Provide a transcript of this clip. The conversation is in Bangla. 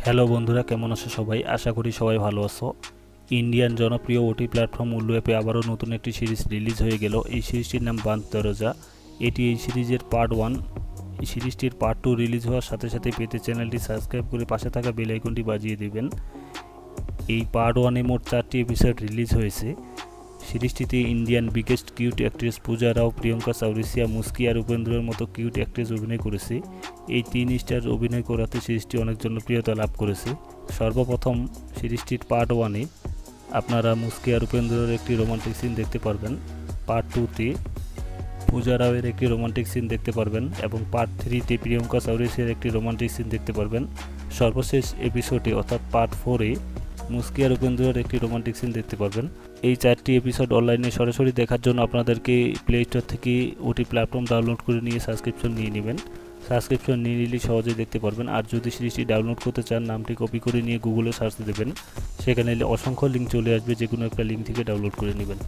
হ্যালো বন্ধুরা, কেমন আছো সবাই? আশা করি সবাই ভালো আছো। ইন্ডিয়ান জনপ্রিয় ওটি প্ল্যাটফর্ম উল্লু অ্যাপে আবারও নতুন একটি সিরিজ রিলিজ হয়ে গেল। এই সিরিজটির নাম বাঁধ দরজা। এটি এই সিরিজের পার্ট 1। এই সিরিজটির পার্ট 2 রিলিজ হওয়ার সাথে সাথে পেতে চ্যানেলটি সাবস্ক্রাইব করে পাশে থাকা বেল আইকনটি বাজিয়ে দিবেন। এই পার্ট 1-এ মোট 4টি এপিসোড রিলিজ হয়েছে। সিরিজটিতে ইন্ডিয়ান বিগেস্ট কিউট অ্যাক্ট্রেস পূজা রাও, প্রিয়ঙ্কা চৌরসিয়া, মুস্কি আর উপেন্দ্রের মতো কিউট অ্যাক্ট্রেস অভিনয় করেছে। এই 3 স্টার অভিনয় করাতে সিরিজটি অনেক জনপ্রিয়তা লাভ করেছে। সর্বপ্রথম সিরিজটির পার্ট 1-এ আপনারা মুস্কি আর উপেন্দ্রের একটি রোমান্টিক সিন দেখতে পারবেন। পার্ট 2-তে পূজা রাওয়ের একটি রোমান্টিক সিন দেখতে পারবেন এবং পার্ট 3-তে প্রিয়ঙ্কা চৌরসিয়ার একটি রোমান্টিক সিন দেখতে পারবেন। সর্বশেষ এপিসোডে অর্থাৎ পার্ট 4-এ মুস্কি আর উপেন্দ্রের একটি রোমান্টিক সিন দেখতে পারবেন। এই 4টি এপিসোড অনলাইনে সরাসরি দেখার জন্য আপনাদেরকে প্লে স্টোর থেকে ওটি প্ল্যাটফর্ম ডাউনলোড করে নিয়ে সাবস্ক্রিপশন নিয়ে নেবেন। সাবস্ক্রিপশন নিয়ে নিলে সহজেই দেখতে পারবেন। আর যদি সিরিজটি ডাউনলোড করতে চান, নামটি কপি করে নিয়ে গুগলে সার্চ দেবেন, সেখানে অসংখ্য লিঙ্ক চলে আসবে, যে কোনো একটা লিঙ্ক থেকে ডাউনলোড করে নেবেন।